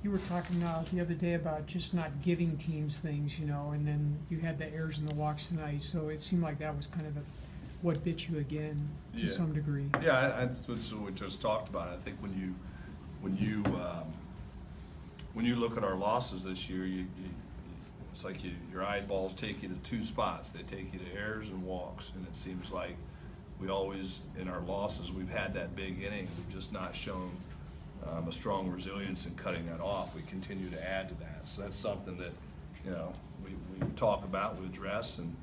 You were talking the other day about just not giving teams things, and then you had the errors and the walks tonight, so it seemed like that was kind of what bit you again to some degree. Yeah, that's what we just talked about. I think when you look at our losses this year, it's like your eyeballs take you to two spots. They take you to errors and walks, and it seems like we always, in our losses, we've had that big inning. We've just not shown a strong resilience in cutting that off. We continue to add to that. So that's something that, we talk about, we address, and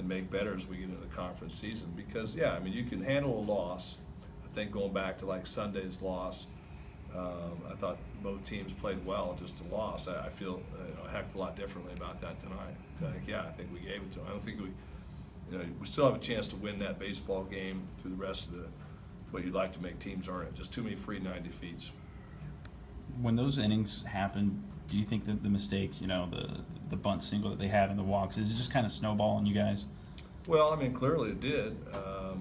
make better as we get into the conference season. Because, you can handle a loss. I think going back to like Sunday's loss, I thought both teams played well, just a loss. I feel a heck of a lot differently about that tonight. I think we gave it to them. I don't think we still have a chance to win that baseball game through the rest of what you'd like to make teams earn it. Just too many free 90 feet. When those innings happen, do you think that the mistakes, the bunt single that they had and the walks, is it just kind of snowballing you guys? Well, clearly it did. But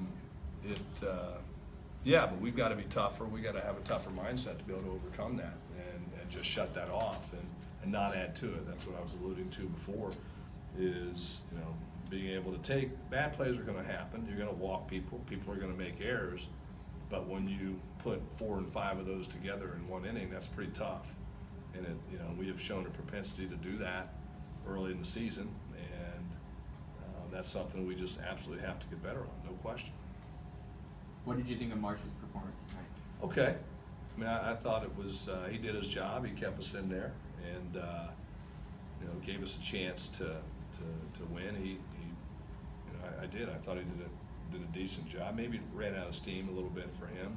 we've got to be tougher. We've got to have a tougher mindset to be able to overcome that and just shut that off and not add to it. That's what I was alluding to before, is, being able to take, bad plays are going to happen. You're going to walk people. People are going to make errors. But when you put 4 and 5 of those together in one inning, that's pretty tough. And we have shown a propensity to do that early in the season, and that's something we just absolutely have to get better on, no question. What did you think of Marsh's performance tonight? Okay. I thought it was, he did his job. He kept us in there and, gave us a chance to win. I did. I thought he did a decent job. Maybe ran out of steam a little bit for him.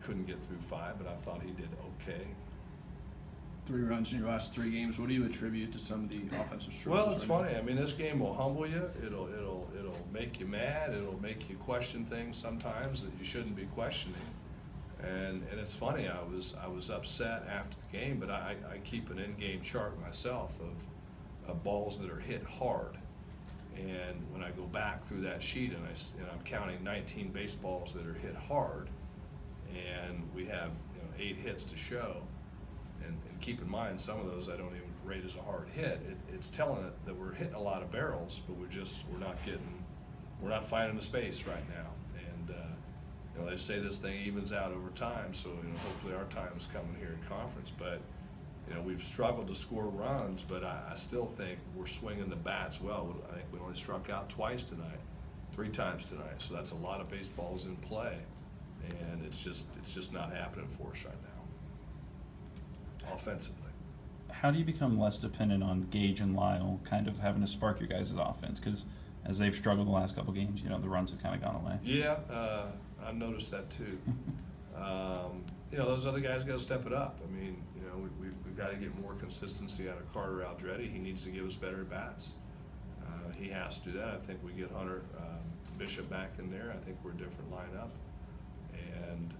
Couldn't get through 5, but I thought he did okay. 3 runs in your last 3 games. What do you attribute to some of the offensive struggles? Well, it's funny. This game will humble you. It'll make you mad. It'll make you question things sometimes that you shouldn't be questioning. And it's funny. I was upset after the game, but I keep an in-game chart myself of balls that are hit hard. And when I go back through that sheet and I'm counting 19 baseballs that are hit hard, and we have 8 hits to show. And keep in mind, some of those I don't even rate as a hard hit. It's telling it that we're hitting a lot of barrels, but we're not finding the space right now. And they say this thing evens out over time, so hopefully our time is coming here in conference. But we've struggled to score runs, but I still think we're swinging the bats well. I think we only struck out 3 times tonight, so that's a lot of baseballs in play, and it's just not happening for us right now, offensively. How do you become less dependent on Gage and Lyle kind of having to spark your guys' offense? Because as they've struggled the last couple games, the runs have kind of gone away. Yeah, I've noticed that too. Those other guys got to step it up. We've got to get more consistency out of Carter Aldretti. He needs to give us better at-bats. He has to do that. I think we get Hunter Bishop back in there. I think we're a different lineup. And,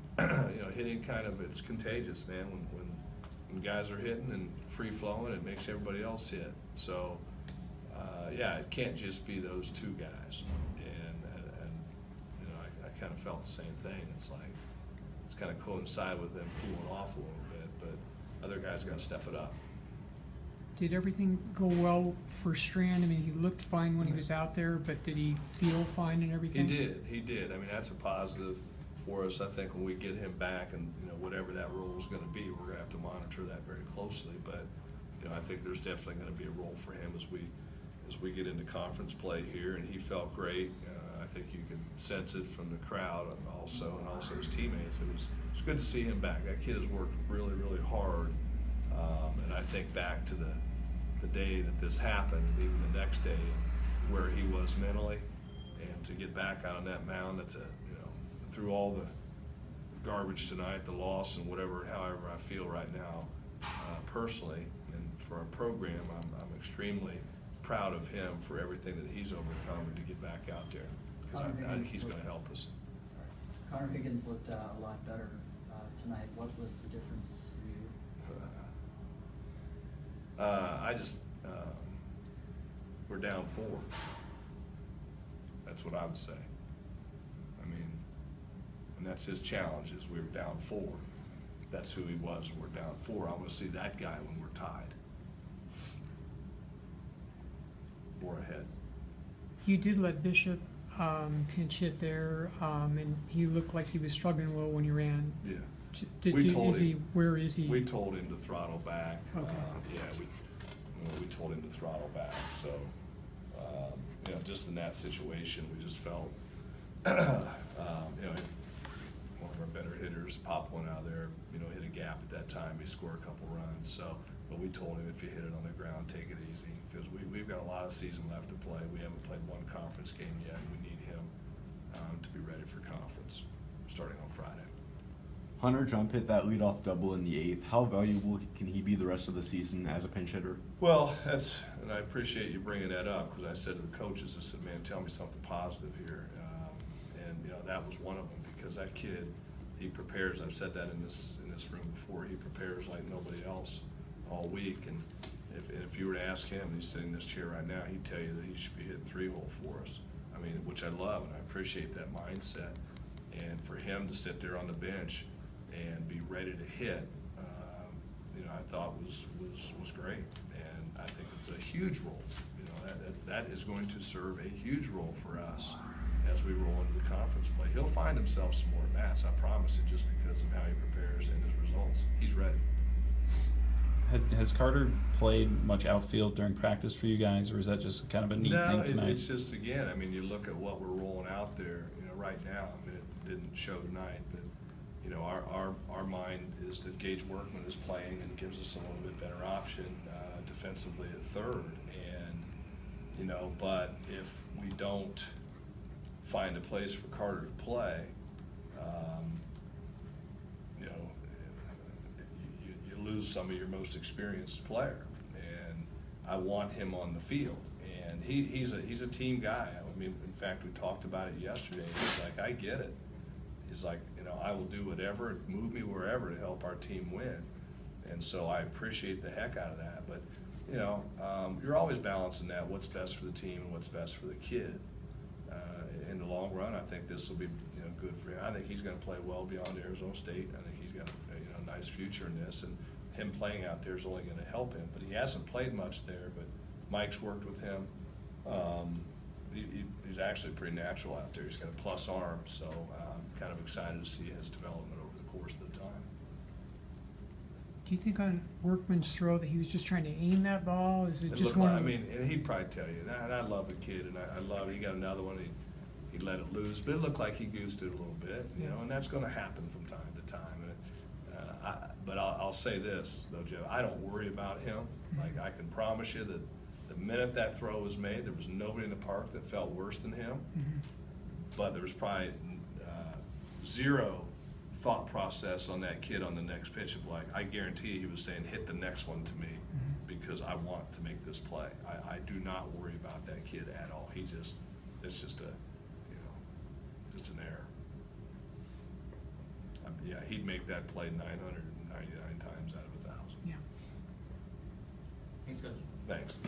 hitting it's contagious, man. When guys are hitting and free-flowing, it makes everybody else hit. So, it can't just be those 2 guys. And I kind of felt the same thing. It's kind of coincide with them cooling off a little bit, but other guys got to step it up. Did everything go well for Strand? He looked fine when he was out there, but did he feel fine and everything? He did. That's a positive for us. I think when we get him back and, whatever that role is going to be, we're going to have to monitor that very closely. But, I think there's definitely going to be a role for him as we get into conference play here, and he felt great. I think you can sense it from the crowd and also his teammates. It was good to see him back. That kid has worked really, really hard. And I think back to the day that this happened, and even the next day, where he was mentally, and to get back out on that mound, through all the garbage tonight, the loss and however I feel right now, personally, and for our program, I'm extremely proud of him for everything that he's overcome and to get back out there. Because I think he's going to help us. Connor Higgins looked a lot better tonight. What was the difference for you? We're down 4. That's what I would say. And that's his challenge, is we were down 4. that's who he was when we're down 4. I want to see that guy when we're tied or ahead. You did let Bishop pinch hit there, and he looked like he was struggling a little when you ran. Yeah. Where is he? We told him to throttle back. Okay. Yeah, we told him to throttle back. So, just in that situation, we just felt, one of our better hitters popped one out of there, hit a gap at that time. He scored a couple runs. So, but we told him if you hit it on the ground, take it easy, because we've got a lot of season left to play. We haven't played one conference game yet. We need him to be ready for conference starting on Friday. Hunter Jump hit that leadoff double in the 8th. How valuable can he be the rest of the season as a pinch hitter? Well, and I appreciate you bringing that up, because I said to the coaches, I said, man, tell me something positive here. That was one of them, because that kid, he prepares. I've said that in this room before. He prepares like nobody else all week. And if you were to ask him, he's sitting in this chair right now, he'd tell you that he should be hitting 3-hole for us. I mean, which I love, and I appreciate that mindset. And for him to sit there on the bench and be ready to hit, I thought was great. And I think it's a huge role. That is going to serve a huge role for us as we roll into the conference play. He'll find himself some more bats, I promise it, just because of how he prepares and his results. He's ready. Has Carter played much outfield during practice for you guys, or is that just kind of a neat thing tonight? No, it's just, again, you look at what we're rolling out there, right now. It didn't show tonight, but our mind is that Gage Workman is playing and gives us a little bit better option defensively at third. And but if we don't find a place for Carter to play, you lose some of your most experienced player. And I want him on the field. And he's a team guy. In fact, we talked about it yesterday. He's like, I get it. He's like, I will do whatever, move me wherever to help our team win. And so I appreciate the heck out of that. But, you're always balancing that, what's best for the team and what's best for the kid. In the long run, I think this will be good for him. I think he's going to play well beyond Arizona State. I think he's got a nice future in this. And him playing out there is only going to help him. But he hasn't played much there, but Mike's worked with him. He's actually pretty natural out there. He's got a plus arm, so I'm kind of excited to see his development over the course of the time. Do you think on Workman's throw that he was just trying to aim that ball? Is it It just looked one like, of the... and he'd probably tell you, and I love the kid, and I love, he got another one, he let it loose, but it looked like he goosed it a little bit, and that's going to happen from time to time. And but I'll say this, though, Joe, I don't worry about him. Like, I can promise you that the minute that throw was made, there was nobody in the park that felt worse than him. Mm-hmm. But there was probably zero thought process on that kid on the next pitch of like, I guarantee he was saying, hit the next one to me because I want to make this play. I do not worry about that kid at all. It's just just an error. Yeah, he'd make that play 999 times out of 1,000. Yeah. Thanks, Coach. Thanks.